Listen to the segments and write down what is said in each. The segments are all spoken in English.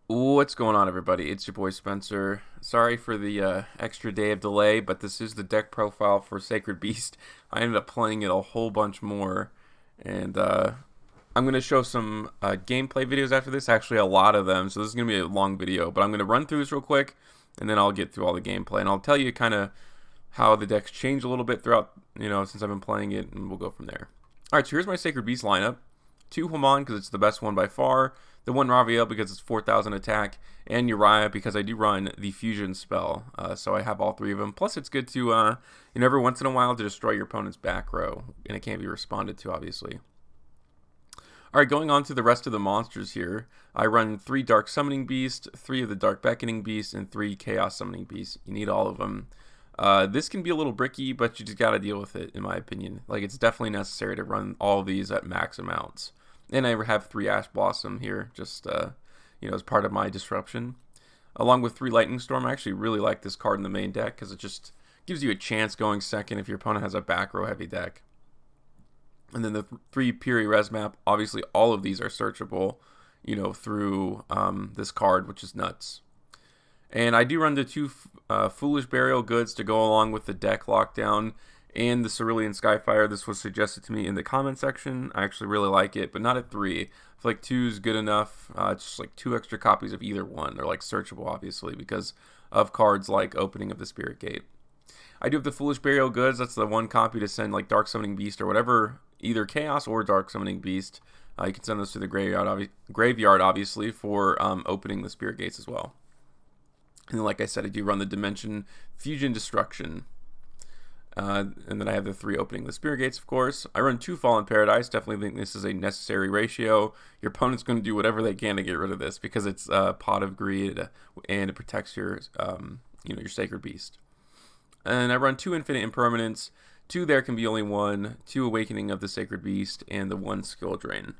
What's going on, everybody? It's your boy Spencer. Sorry for the extra day of delay, but this is the deck profile for Sacred Beast. I ended up playing it a whole bunch more, and I'm going to show some gameplay videos after this. Actually, a lot of them, so this is going to be a long video, but I'm going to run through this real quick, and then I'll get through all the gameplay, and I'll tell you kind of how the deck's changed a little bit throughout, since I've been playing it, and we'll go from there. All right, so here's my Sacred Beast lineup. 2 Haman because it's the best one by far, the 1 Raviel because it's 4,000 attack, and Uriah because I do run the fusion spell, so I have all 3 of them. Plus it's good to, every once in a while to destroy your opponent's back row, and it can't be responded to, obviously. Alright, going on to the rest of the monsters here, I run 3 Dark Summoning Beasts, 3 of the Dark Beckoning Beasts, and 3 Chaos Summoning Beasts. You need all of them. This can be a little bricky, but you just gotta deal with it, in my opinion. Like, it's definitely necessary to run all of these at max amounts. And I have 3 Ash Blossom here, just, as part of my disruption. Along with 3 Lightning Storm. I actually really like this card in the main deck, because it just gives you a chance going second if your opponent has a back row heavy deck. And then the 3 Piri Res map, obviously all of these are searchable, through this card, which is nuts. And I do run the 2 Foolish Burial Goods to go along with the deck lockdown and the Cerulean Skyfire. This was suggested to me in the comment section. I actually really like it, but not at 3. I feel like 2 is good enough. It's just like 2 extra copies of either one. They're like searchable, obviously, because of cards like Opening of the Spirit Gate. I do have the Foolish Burial Goods. That's the 1 copy to send like Dark Summoning Beast or whatever, either Chaos or Dark Summoning Beast. You can send those to the graveyard, obviously, for opening the Spirit Gates as well. And then, like I said, I do run the Dimension Fusion Destruction. And then I have the 3 Opening the Spirit Gates, of course. I run 2 Fallen Paradise. Definitely think this is a necessary ratio. Your opponent's going to do whatever they can to get rid of this because it's Pot of Greed and it protects your, your Sacred Beast. And I run 2 Infinite Impermanence. 2 There Can Be Only 1. 2 Awakening of the Sacred Beast, and the 1 Skill Drain.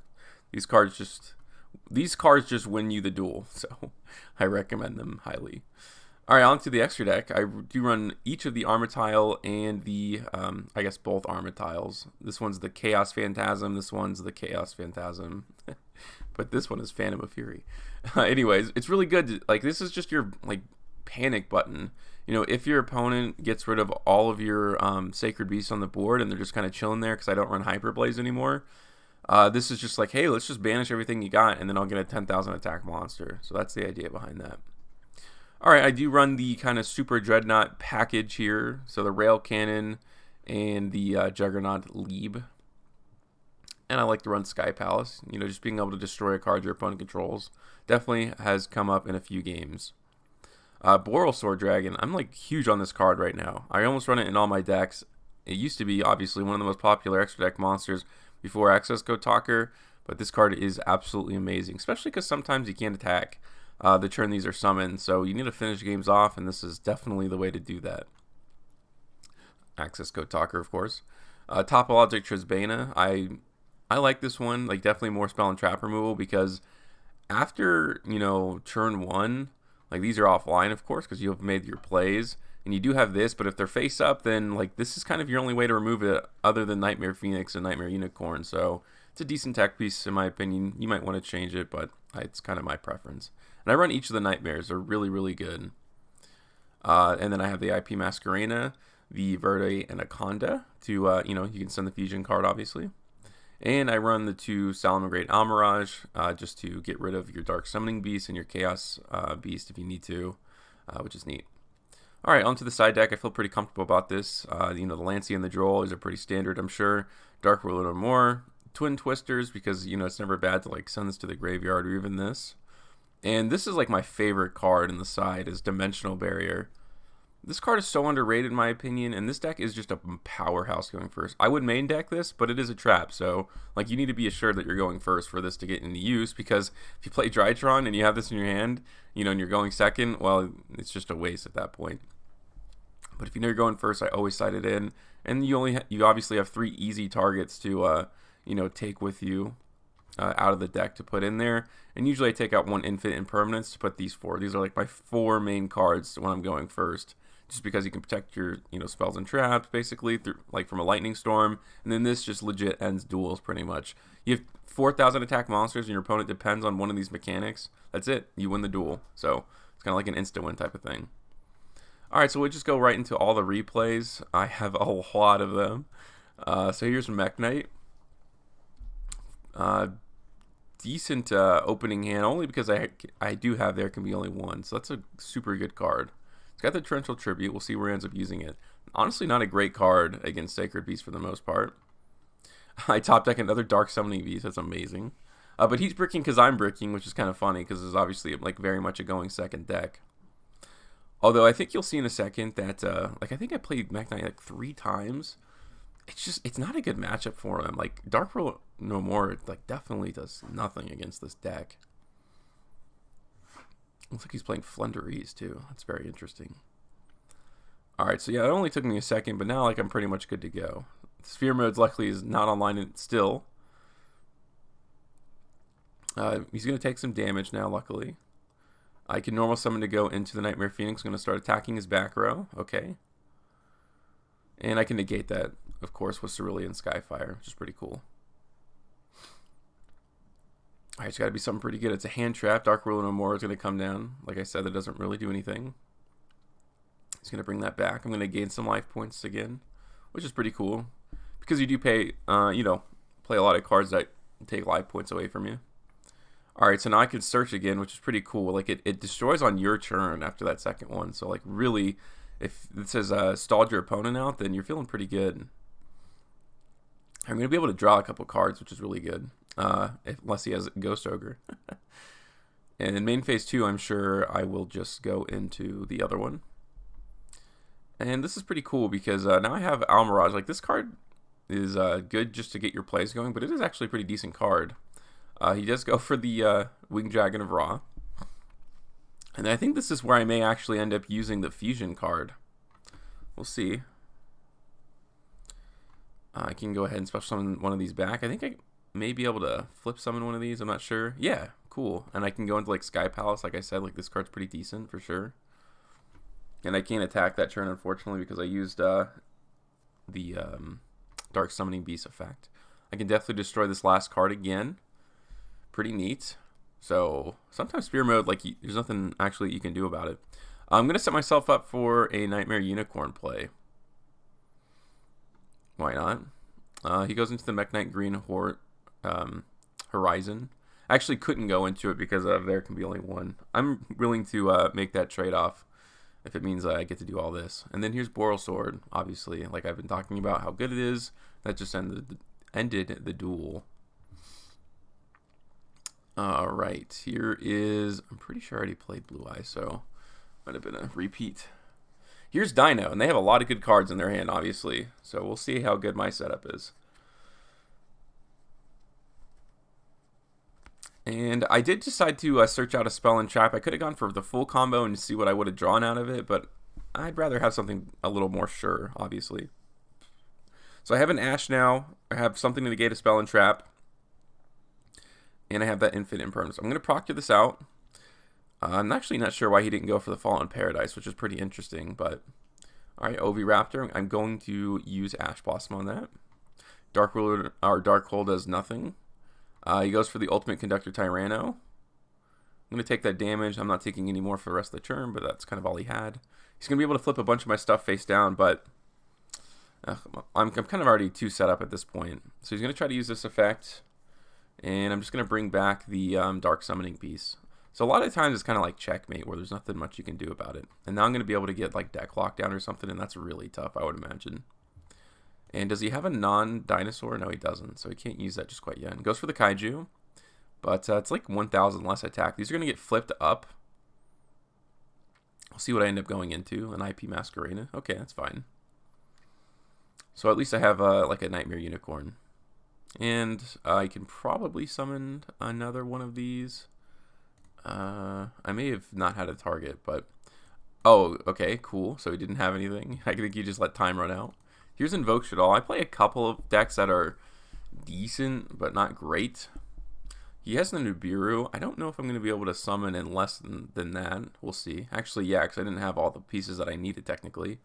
These cards just win you the duel, so I recommend them highly. Alright, on to the extra deck. I do run each of the Armitile and the, I guess both Armitiles. This one's the Chaos Phantasm, this one's the Chaos Phantasm. But this one is Phantom of Fury. Anyways, it's really good. This is just your, panic button. If your opponent gets rid of all of your Sacred Beasts on the board and they're just kind of chilling there because I don't run Hyperblaze anymore, this is just like, hey, let's just banish everything you got and then I'll get a 10,000 attack monster. So that's the idea behind that. Alright, I do run the kind of Super Dreadnought package here. So the Rail Cannon and the Juggernaut Lieb. And I like to run Sky Palace. Just being able to destroy a card your opponent controls definitely has come up in a few games. Boral Sword Dragon. I'm huge on this card right now. I almost run it in all my decks. It used to be obviously one of the most popular extra deck monsters before Access Code Talker, but this card is absolutely amazing, especially because sometimes you can't attack the turn these are summoned, so you need to finish games off, and this is definitely the way to do that. Access Code Talker, of course. Topologic Trisbana. I like this one, definitely more spell and trap removal, because after, turn 1, these are offline, of course, because you have made your plays, and you do have this, but if they're face up, then, this is kind of your only way to remove it, other than Nightmare Phoenix and Nightmare Unicorn, so it's a decent tech piece, in my opinion. You might want to change it, but it's kind of my preference. And I run each of the Nightmares. They're really, really good. And then I have the IP Masquerena, the Verde Anaconda, to, you can send the Fusion card, obviously. And I run the 2 Salamangreat Almirage, just to get rid of your Dark Summoning Beast and your Chaos Beast if you need to, which is neat. Alright, onto the side deck. I feel pretty comfortable about this. The Lancey and the Droll is a pretty standard, I'm sure. Dark Ruler or more. Twin Twisters, because, it's never bad to, send this to the graveyard, or even this. And this is, my favorite card in the side, is Dimensional Barrier. This card is so underrated, in my opinion, and this deck is just a powerhouse going first. I would main deck this, but it is a trap, so, you need to be assured that you're going first for this to get into use, because if you play Drytron and you have this in your hand, and you're going second, well, it's just a waste at that point. But if you know you're going first, I always side it in, and you obviously have 3 easy targets to, take with you out of the deck to put in there. And usually I take out 1 Infinite Impermanence to put these 4. These are my 4 main cards when I'm going first just because you can protect your spells and traps basically through like from a lightning storm. And then this just legit ends duels pretty much. You have 4,000 attack monsters and your opponent depends on one of these mechanics. That's it. You win the duel. So it's kind of like an instant win type of thing. Alright, so we'll just go right into all the replays. I have a lot of them. So here's Mech Knight. Decent opening hand, only because I do have there can be only one. So that's a super good card. It's got the Torrential Tribute. We'll see where he ends up using it. Honestly, not a great card against Sacred Beast for the most part. I top deck another Dark Summoning Beast. That's amazing. But he's bricking because I'm bricking, which is kind of funny because it's obviously like very much a going second deck. Although I think you'll see in a second that like I think I played Mech Knight like 3 times. It's not a good matchup for him. Like Boral no more like definitely does nothing against this deck. Looks like he's playing Flunderies too. That's very interesting. Alright, so yeah, it only took me a second, but now like I'm pretty much good to go. Sphere Mode's luckily is not online still. He's going to take some damage now, luckily. I can normal summon to go into the Nightmare Phoenix. I'm going to start attacking his back row. Okay. And I can negate that, of course, with Cerulean Skyfire, which is pretty cool. Alright, it's got to be something pretty good. It's a hand trap. Dark Ruler No More is going to come down. Like I said, that doesn't really do anything. He's going to bring that back. I'm going to gain some life points again, which is pretty cool. Because you do pay, play a lot of cards that take life points away from you. Alright, so now I can search again, which is pretty cool. Like, it destroys on your turn after that second one. So, like, really, if it says stalled your opponent out, then you're feeling pretty good. I'm going to be able to draw a couple cards, which is really good. Unless he has Ghost Ogre. And in main phase 2, I'm sure I will just go into the other one. And this is pretty cool because now I have Almirage. Like, this card is good just to get your plays going, but it is actually a pretty decent card. He does go for the Winged Dragon of Ra. And I think this is where I may actually end up using the Fusion card. We'll see. I can go ahead and special summon one of these back. I think I may be able to flip summon one of these. I'm not sure. Yeah, cool. And I can go into like Sky Palace. Like I said, like this card's pretty decent for sure. And I can't attack that turn, unfortunately, because I used the Dark Summoning Beast effect. I can definitely destroy this last card again. Pretty neat. So sometimes Spear Mode, like there's nothing actually you can do about it. I'm gonna set myself up for a Nightmare Unicorn play. Why not? He goes into the Mech Knight Green Horizon. I actually couldn't go into it because there can be only one. I'm willing to make that trade-off if it means I get to do all this. And then here's Boral Sword, obviously, like I've been talking about how good it is. That just ended the duel. Alright, here is, I'm pretty sure I already played Blue Eye, so might have been a repeat. Here's Dino, and they have a lot of good cards in their hand, obviously. So we'll see how good my setup is. And I did decide to search out a Spell and Trap. I could have gone for the full combo and see what I would have drawn out of it, but I'd rather have something a little more sure, obviously. So I have an Ash now. I have something to negate a Spell and Trap. And I have that Infinite Impermanence. I'm going to proctor this out. I'm actually not sure why he didn't go for the Fallen Paradise, which is pretty interesting, but... Alright, Oviraptor. I'm going to use Ash Blossom on that. Dark Ruler, or Dark Hole does nothing. He goes for the Ultimate Conductor Tyranno. I'm going to take that damage. I'm not taking any more for the rest of the turn, but that's kind of all he had. He's going to be able to flip a bunch of my stuff face down, but... I'm kind of already too set up at this point. So he's going to try to use this effect. And I'm just going to bring back the Dark Summoning piece. So a lot of times it's kind of like checkmate where there's nothing much you can do about it. And now I'm going to be able to get like deck lockdown or something, and that's really tough, I would imagine. And does he have a non-dinosaur? No, he doesn't. So he can't use that just quite yet. And goes for the Kaiju. But it's like 1,000 less attack. These are going to get flipped up. We'll see what I end up going into. An IP Masquerena. Okay, that's fine. So at least I have like a Nightmare Unicorn. And I can probably summon another one of these. I may have not had a target, but... Oh, okay, cool. So he didn't have anything. I think he just let time run out. Here's Invoke Shaddoll. I play a couple of decks that are decent, but not great. He has the Nibiru. I don't know if I'm going to be able to summon in less than that. We'll see. Actually, yeah, because I didn't have all the pieces that I needed technically.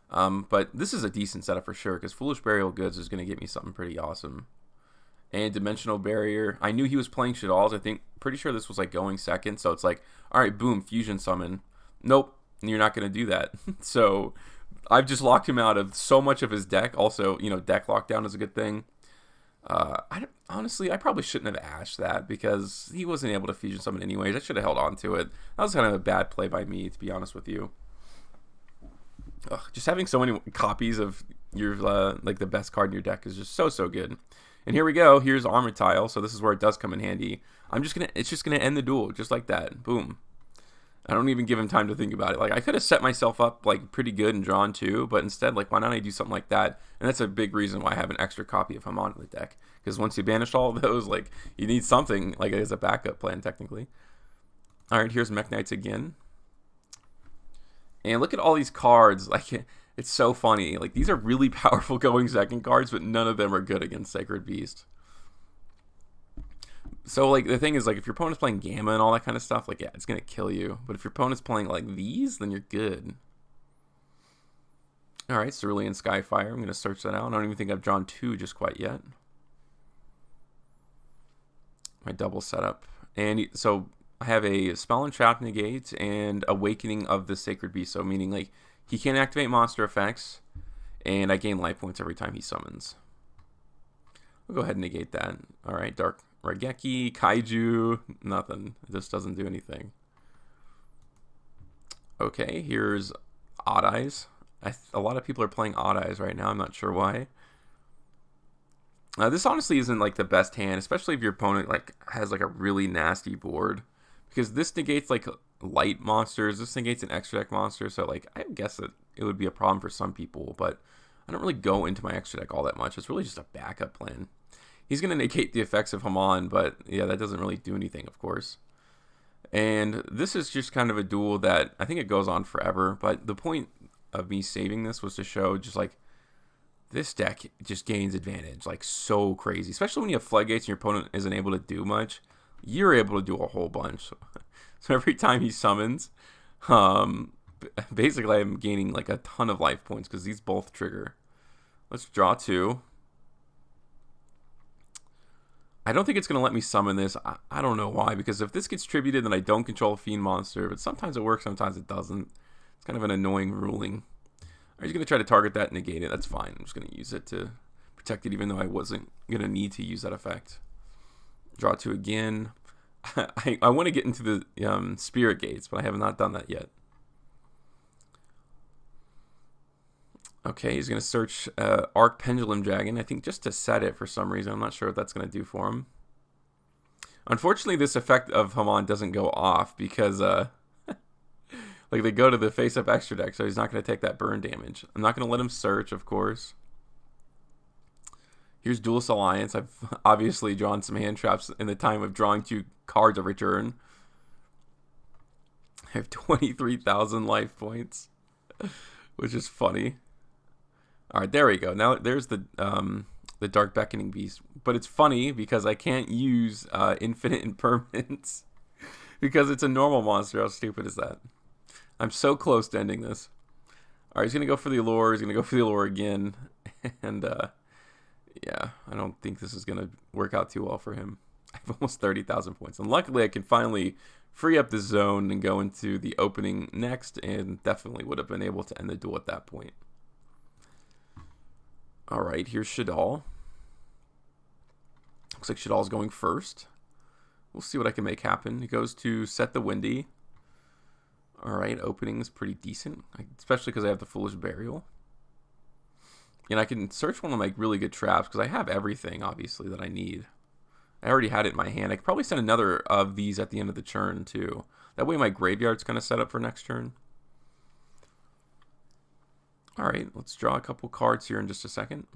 But this is a decent setup for sure, because Foolish Burial Goods is going to get me something pretty awesome. And Dimensional Barrier. I knew he was playing Shaddolls. Pretty sure this was like going second. So it's like, all right, boom, Fusion Summon. Nope, you're not going to do that. So I've just locked him out of so much of his deck. Also, deck lockdown is a good thing. Honestly, I probably shouldn't have ashed that because he wasn't able to Fusion Summon anyways. I should have held on to it. That was kind of a bad play by me, to be honest with you. Just having so many copies of your like the best card in your deck is just so good. And here we go. Here's Armor Tile, so this is where it does come in handy. It's just gonna end the duel just like that. Boom. I don't even give him time to think about it. Like I could have set myself up like pretty good and drawn two, but instead, like why not I do something like that? And that's a big reason why I have an extra copy of him on the deck. Because once you banish all of those, like you need something like as a backup plan technically. All right, here's Mech Knights again. And look at all these cards. Like, it's so funny. Like, these are really powerful going second cards, but none of them are good against Sacred Beast. So, like, the thing is, like, if your opponent's playing Gamma and all that kind of stuff, like, yeah, it's going to kill you. But if your opponent's playing, like, these, then you're good. All right, Cerulean Skyfire. I'm going to search that out. I don't even think I've drawn two just quite yet. My double setup. And so I have a Spell and Trap negate and Awakening of the Sacred Beast. So meaning like he can't activate monster effects, and I gain life points every time he summons. We'll go ahead and negate that. All right, Dark Raigeki, Kaiju, nothing. It just doesn't do anything. Okay, here's Odd Eyes. A lot of people are playing Odd Eyes right now. I'm not sure why. This honestly isn't like the best hand, especially if your opponent like has like a really nasty board. Because this negates like light monsters, this negates an extra deck monster, so like I guess that it would be a problem for some people, but I don't really go into my extra deck all that much. It's really just a backup plan. He's going to negate the effects of Haman, but yeah, that doesn't really do anything, of course. And this is just kind of a duel that I think it goes on forever, but the point of me saving this was to show just like this deck just gains advantage like so crazy, especially when you have floodgates and your opponent isn't able to do much. You're able to do a whole bunch. So every time he summons, basically I'm gaining like a ton of life points because these both trigger. Let's draw two. I don't think it's going to let me summon this. I don't know why, because if this gets tributed, then I don't control a Fiend monster. But sometimes it works, sometimes it doesn't. It's kind of an annoying ruling. I'm just going to try to target that and negate it. That's fine. I'm just going to use it to protect it, even though I wasn't going to need to use that effect. Draw two again. I want to get into the Spirit Gates, but I have not done that yet. Okay, he's going to search Arc Pendulum Dragon, I think just to set it for some reason. I'm not sure what that's going to do for him. Unfortunately, this effect of Haman doesn't go off because like they go to the face-up extra deck, so he's not going to take that burn damage. I'm not going to let him search, of course. Here's Duelist Alliance. I've obviously drawn some hand traps in the time of drawing two cards a return. I have 23,000 life points, which is funny. All right, there we go. Now there's the Dark Beckoning Beast. But it's funny because I can't use Infinite Impermanence because it's a normal monster. How stupid is that? I'm so close to ending this. All right, he's going to go for the Allure. He's going to go for the Allure again. And yeah, I don't think this is going to work out too well for him. I have almost 30,000 points. And luckily, I can finally free up the zone and go into the opening next, and definitely would have been able to end the duel at that point. All right, here's Shaddol. Looks like Shaddol's going first. We'll see what I can make happen. He goes to Set the Windy. All right, opening is pretty decent, especially because I have the Foolish Burial. And I can search one of my really good traps because I have everything, obviously, that I need. I already had it in my hand. I could probably send another of these at the end of the turn, too. That way my graveyard's kind of set up for next turn. All right, let's draw a couple cards here in just a second.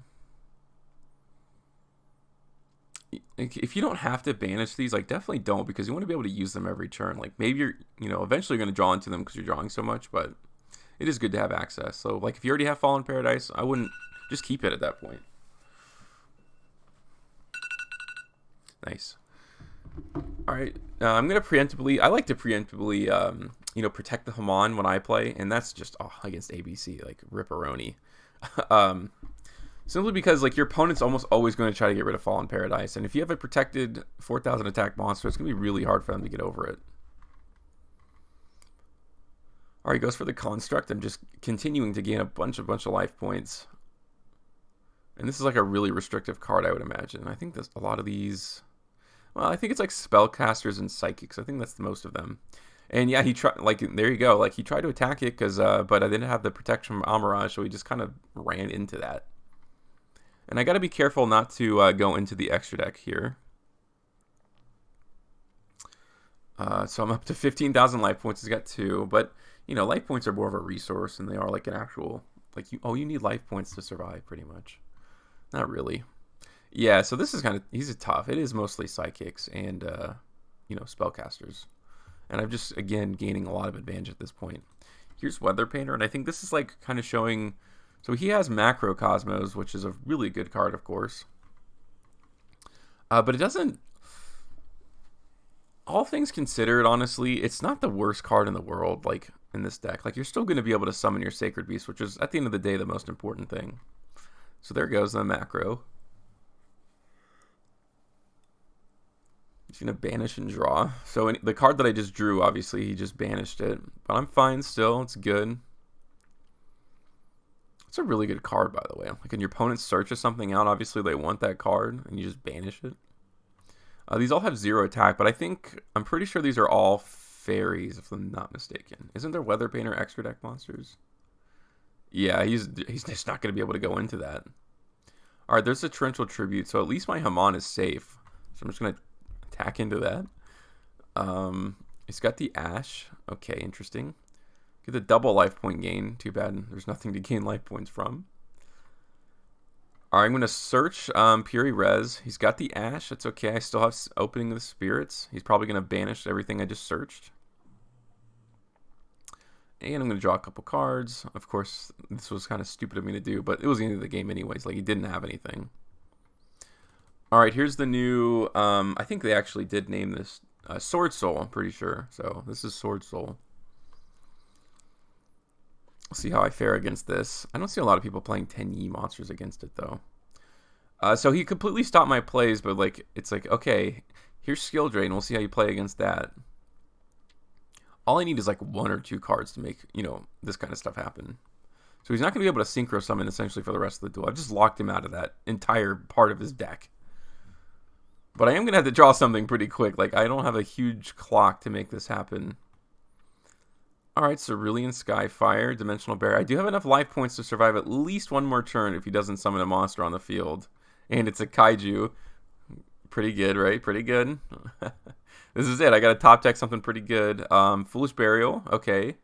If you don't have to banish these, like, definitely don't, because you want to be able to use them every turn. Like, maybe you're, eventually going to draw into them because you're drawing so much, but it is good to have access. So, like, if you already have Fallen Paradise, I wouldn't just keep it at that point. Nice. All right, I'm gonna preemptively. I like to preemptively, protect the Haman when I play, and that's just against ABC like Ripperoni. um, Simply because like your opponent's almost always going to try to get rid of Fallen Paradise, and if you have a protected 4,000 attack monster, it's gonna be really hard for them to get over it. All right, he goes for the construct. I'm just continuing to gain a bunch of life points, and this is like a really restrictive card, I would imagine. I think there's a lot of these. Well, I think it's like spellcasters and psychics. I think that's the most of them. And yeah, he tried. Like there you go. Like he tried to attack it but I didn't have the protection from Amirage, so he just kind of ran into that. And I got to be careful not to go into the extra deck here. So I'm up to 15,000 life points. He's got 2, but life points are more of a resource than they are like an actual you need life points to survive pretty much. Not really. Yeah, so this is he's tough. It is mostly psychics and spellcasters. And I'm just again gaining a lot of advantage at this point. Here's Weather Painter, and I think this is like kind of showing. So he has Macrocosmos, which is a really good card, of course. But it doesn't. All things considered, honestly, it's not the worst card in the world. Like in this deck, like you're still going to be able to summon your Sacred Beast, which is at the end of the day the most important thing. So there goes the macro. He's going to banish and draw. So the card that I just drew, obviously, he just banished it. But I'm fine still. It's good. It's a really good card, by the way. Like, when your opponent searches something out, obviously they want that card, and you just banish it. These all have 0 attack, but I'm pretty sure these are all fairies, if I'm not mistaken. Isn't there Weather Painter extra deck monsters? Yeah, he's just not going to be able to go into that. All right, there's a Torrential Tribute, so at least my Haman is safe. So I'm just going to attack into that. He's got the Ash. Okay, interesting. Get the double life point gain. Too bad there's nothing to gain life points from. All right, I'm going to search Puri Res. He's got the Ash. That's okay. I still have Opening of the Spirits. He's probably going to banish everything I just searched. And I'm going to draw a couple cards. Of course, this was kind of stupid of me to do, but it was the end of the game anyways. Like, he didn't have anything. All right, here's the new. I think they actually did name this Sword Soul. I'm pretty sure. So this is Sword Soul. See how I fare against this. I don't see a lot of people playing 10E monsters against it though. So he completely stopped my plays, but like it's like okay, here's Skill Drain. We'll see how you play against that. All I need is like 1 or 2 cards to make this kind of stuff happen. So he's not going to be able to Synchro Summon essentially for the rest of the duel. I've just locked him out of that entire part of his deck. But I am going to have to draw something pretty quick. Like, I don't have a huge clock to make this happen. Alright, Cerulean Skyfire, Dimensional Barrier. I do have enough life points to survive at least 1 more turn if he doesn't summon a monster on the field. And it's a Kaiju. Pretty good, right? Pretty good. This is it. I got to top deck something pretty good. Foolish Burial. Okay.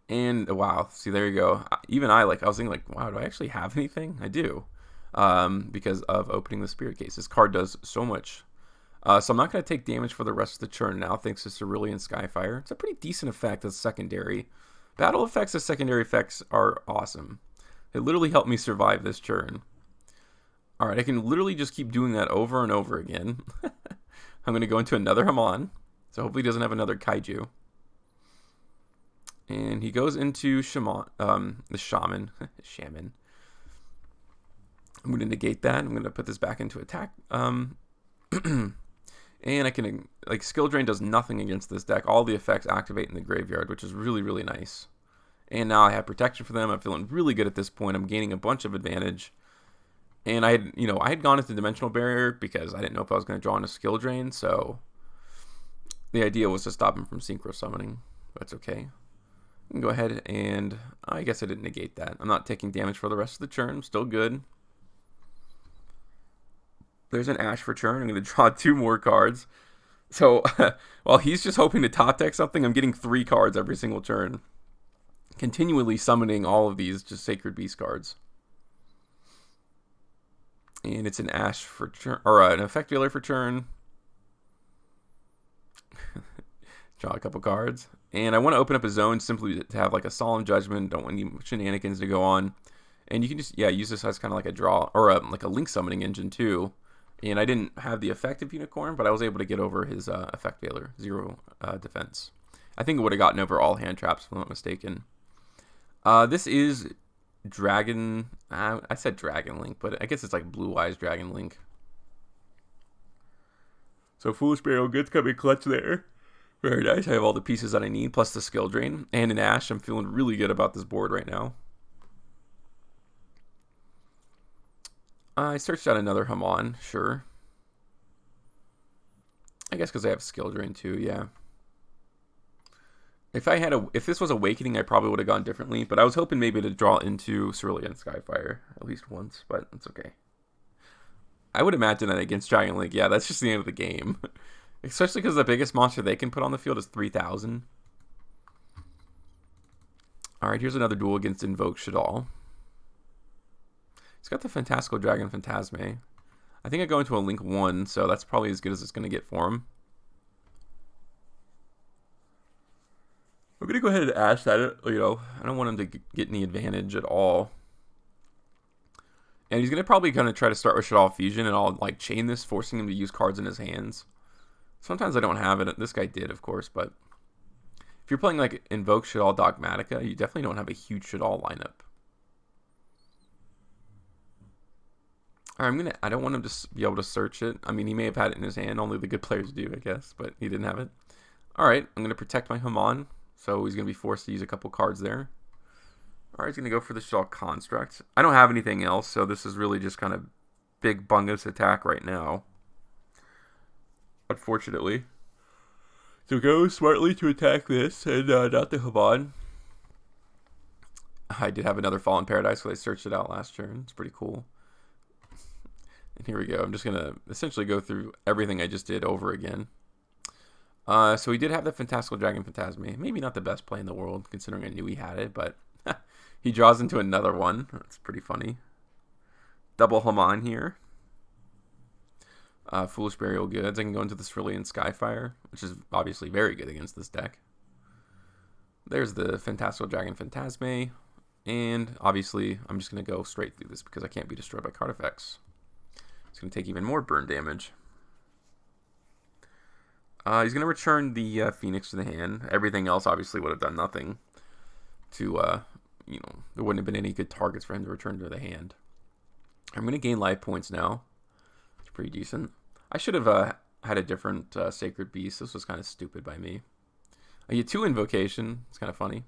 And, wow. See, there you go. Even I was thinking, like, wow, do I actually have anything? I do. Because of Opening the Spirit Case. This card does so much. So I'm not going to take damage for the rest of the turn now, thanks to Cerulean Skyfire. It's a pretty decent effect as secondary. Battle effects as secondary effects are awesome. It literally helped me survive this turn. Alright, I can literally just keep doing that over and over again. I'm going to go into another Haman. So hopefully he doesn't have another Kaiju. And he goes into the Shaman. Shaman. I'm going to negate that. I'm going to put this back into attack. And I can, like, Skill Drain does nothing against this deck. All the effects activate in the graveyard, which is really, really nice. And now I have protection for them. I'm feeling really good at this point. I'm gaining a bunch of advantage. And I had gone into Dimensional Barrier because I didn't know if I was going to draw in a Skill Drain. So the idea was to stop him from Synchro Summoning. That's okay. I can go ahead and, I guess I didn't negate that. I'm not taking damage for the rest of the turn. I'm still good. There's an Ash for turn. I'm going to draw 2 more cards. So, while he's just hoping to top deck something, I'm getting 3 cards every single turn. Continually summoning all of these just Sacred Beast cards. And it's an Ash for turn, or an Effect Dealer for turn. Draw a couple cards. And I want to open up a zone simply to have like a Solemn Judgment. Don't want any shenanigans to go on. And you can just, use this as kind of like a draw, or like a Link Summoning Engine too. And I didn't have the effective unicorn, but I was able to get over his effect veiler, 0 defense. I think it would have gotten over all hand traps, if I'm not mistaken. This is Dragon. I said Dragon Link, but I guess it's like Blue Eyes Dragon Link. So Foolish Burial Goods coming clutch there. Very nice. I have all the pieces that I need, plus the skill drain. And an Ash. I'm feeling really good about this board right now. I searched out another Hamon, sure. I guess because I have skill drain too, yeah. If this was Awakening, I probably would have gone differently, but I was hoping maybe to draw into Cerulean Skyfire at least once, but it's okay. I would imagine that against Giant Link, yeah, that's just the end of the game. Especially because the biggest monster they can put on the field is 3,000. Alright, here's another duel against Invoke Shaddoll. He's got the Fantastical Dragon Phantasme. I think I go into a Link 1, so that's probably as good as it's going to get for him. I'm going to go ahead and Ash that. I don't want him to get any advantage at all. And he's going to probably try to start with Shaddoll Fusion, and I'll like chain this, forcing him to use cards in his hands. Sometimes I don't have it. This guy did, of course, but if you're playing like Invoke Shaddoll Dogmatica, you definitely don't have a huge Shaddoll lineup. Alright, I don't want him to be able to search it. I mean, he may have had it in his hand. Only the good players do, I guess, but he didn't have it. Alright, I'm going to protect my Hamon, so he's going to be forced to use a couple cards there. Alright, he's going to go for the Shaddoll Construct. I don't have anything else, so this is really just kind of big bungus attack right now. Unfortunately. So go smartly to attack this, and not the Hamon. I did have another Fallen Paradise, so I searched it out last turn. It's pretty cool. And here we go. I'm just going to essentially go through everything I just did over again. So he did have the Fantastical Dragon Phantasme. Maybe not the best play in the world, considering I knew he had it, but he draws into another one. That's pretty funny. Double Hamon here. Foolish Burial Goods. I can go into the Cerulean Skyfire, which is obviously very good against this deck. There's the Fantastical Dragon Phantasme. And obviously, I'm just going to go straight through this because I can't be destroyed by card effects. It's going to take even more burn damage. He's going to return the Phoenix to the hand. Everything else obviously would have done nothing to, there wouldn't have been any good targets for him to return to the hand. I'm going to gain life points now. It's pretty decent. I should have had a different Sacred Beast. This was kind of stupid by me. I get 2 Invocation. It's kind of funny.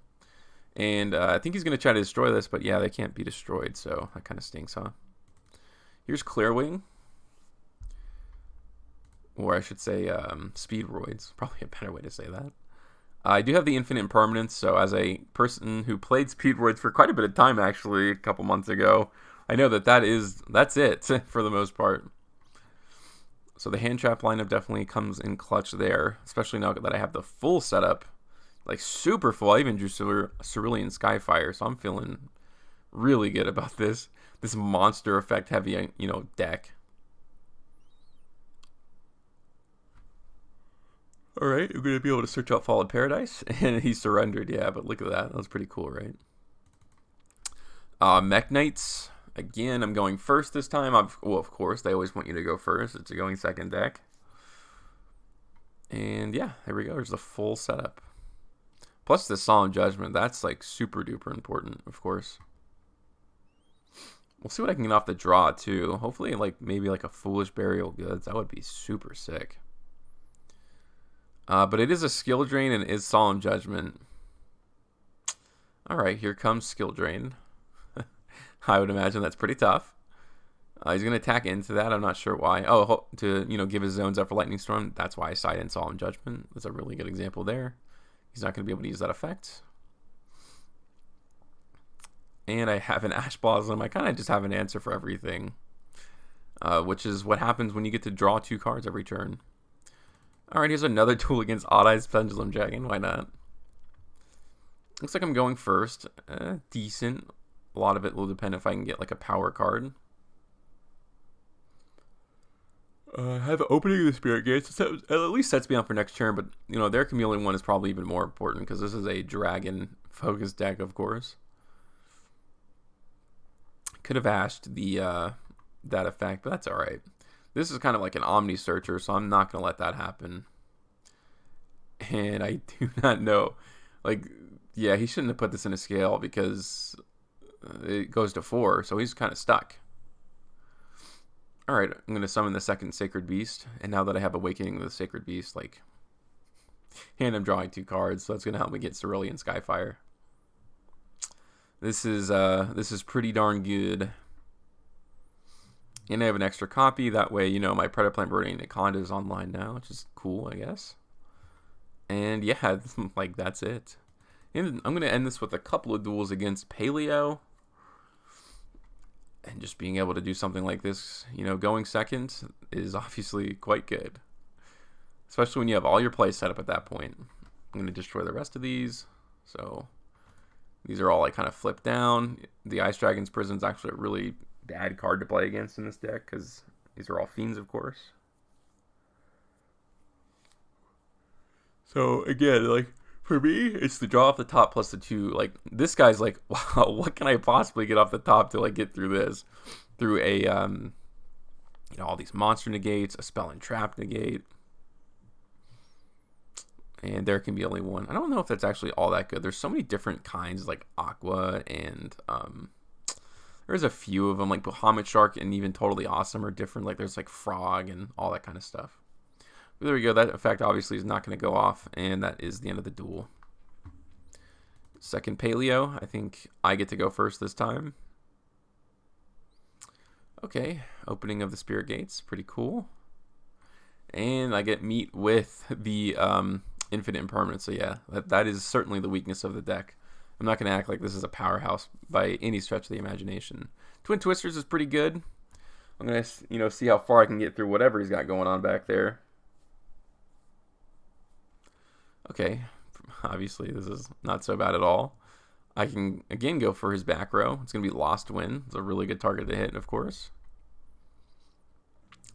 And I think he's going to try to destroy this, but yeah, they can't be destroyed, so that kind of stinks, huh? Here's Clearwing. Or I should say Speedroids. Probably a better way to say that. I do have the Infinite Impermanence, so as a person who played Speedroids for quite a bit of time, actually, a couple months ago, I know that's it for the most part. So the hand trap lineup definitely comes in clutch there, especially now that I have the full setup, like super full. I even drew Cerulean Skyfire, so I'm feeling really good about this monster effect heavy, deck. All right, we're going to be able to search out Fallen Paradise, and he surrendered, yeah, but look at that. That was pretty cool, right? Mech Knights. Again, I'm going first this time. Of course, they always want you to go first. It's a going second deck. And yeah, there we go. There's the full setup. Plus the Solemn Judgment. That's like super duper important, of course. We'll see what I can get off the draw, too. Hopefully, maybe a Foolish Burial Goods. That would be super sick. But it is a skill drain and it is Solemn Judgment. Alright, here comes skill drain. I would imagine that's pretty tough. He's going to attack into that. I'm not sure why. Oh, to give his zones up for Lightning Storm. That's why I side in Solemn Judgment. That's a really good example there. He's not going to be able to use that effect. And I have an Ash Blossom. I kind of just have an answer for everything. Which is what happens when you get to draw 2 cards every turn. Alright, here's another tool against Odd Eyes Pendulum Dragon. Why not? Looks like I'm going first. Decent. A lot of it will depend if I can get a power card. I have opening of the Spirit Gates. So at least sets me up for next turn, but their Chameleon one is probably even more important because this is a dragon focused deck, of course. Could have ashed the that effect, but that's alright. This is kind of like an Omni Searcher, so I'm not going to let that happen. And I do not know. Like, yeah, he shouldn't have put this in a scale because it goes to 4, so he's kind of stuck. Alright, I'm going to summon the second Sacred Beast, and now that I have Awakening of the Sacred Beast, like, and I'm drawing 2 cards, so that's going to help me get Cerulean Skyfire. This is pretty darn good. And I have an extra copy, that way, you know, my Predaplant Burning Anaconda is online now, which is cool, I guess. And yeah, like, that's it. And I'm going to end this with a couple of duels against Paleo. And just being able to do something like this, you know, going second is obviously quite good. Especially when you have all your plays set up at that point. I'm going to destroy the rest of these. So these are all like kind of flipped down. The Ice Dragon's Prison is actually a really bad card to play against in this deck because these are all fiends, of course. So again, like, for me, it's the draw off the top plus the 2. Like, this guy's like, wow, what can I possibly get off the top to, like, get through this? Through a, you know, all these monster negates, a spell and trap negate. And there can be only one. I don't know if that's actually all that good. There's so many different kinds, like Aqua, and, there's a few of them, like Bahamut Shark and even Totally Awesome are different. Like, there's, like, Frog and all that kind of stuff. There we go. That effect obviously is not going to go off, and that is the end of the duel. Second Paleo. I think I get to go first this time. Okay, opening of the Spirit Gates. Pretty cool. And I get meet with the Infinite Impermanence. So yeah, that is certainly the weakness of the deck. I'm not going to act like this is a powerhouse by any stretch of the imagination. Twin Twisters is pretty good. I'm going to, you know, see how far I can get through whatever he's got going on back there. Okay, obviously this is not so bad at all. I can, again, go for his back row. It's going to be Lost Wind. It's a really good target to hit, of course.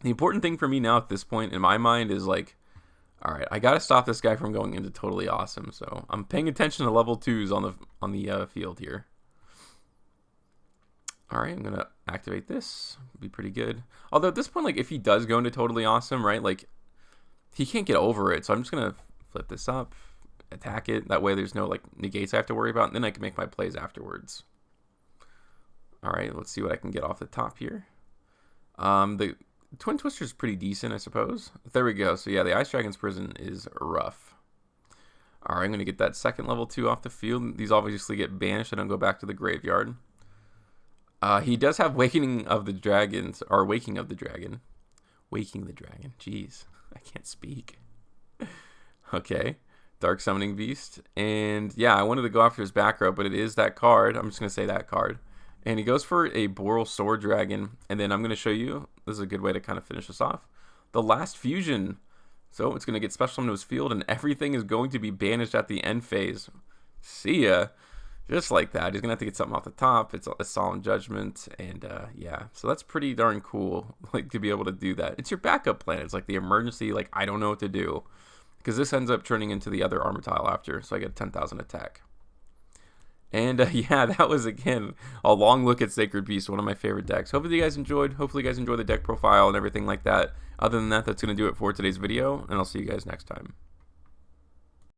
The important thing for me now at this point in my mind is, like, alright, I got to stop this guy from going into Totally Awesome. So I'm paying attention to level 2s on the field here. Alright, I'm going to activate this. Be pretty good. Although at this point, like, if he does go into Totally Awesome, right, like, he can't get over it. So I'm just going to flip this up, attack it. That way there's no, like, negates I have to worry about, and then I can make my plays afterwards. Alright, let's see what I can get off the top here. The Twin Twister is pretty decent, I suppose. There we go. So yeah, the Ice Dragon's Prison is rough. Alright, I'm going to get that second level 2 off the field. These obviously get banished and don't go back to the graveyard. He does have Wakening of the Dragons, or Waking of the Dragon. Waking the Dragon. Jeez, I can't speak. Okay, Dark Summoning Beast. And yeah, I wanted to go after his back row, but it is that card. I'm just going to say that card. And he goes for a Boral Sword Dragon. And then I'm going to show you, this is a good way to kind of finish this off, the last fusion. So it's going to get special summoned to his field, and everything is going to be banished at the end phase. See ya. Just like that. He's going to have to get something off the top. It's a Solemn Judgment. And yeah, so that's pretty darn cool, like, to be able to do that. It's your backup plan. It's like the emergency, like, I don't know what to do. Because this ends up turning into the other armor tile after, so I get a 10,000 attack. And yeah, that was, again, a long look at Sacred Beast, one of my favorite decks. Hopefully you guys enjoyed. Hopefully you guys enjoy the deck profile and everything like that. Other than that, that's going to do it for today's video, and I'll see you guys next time.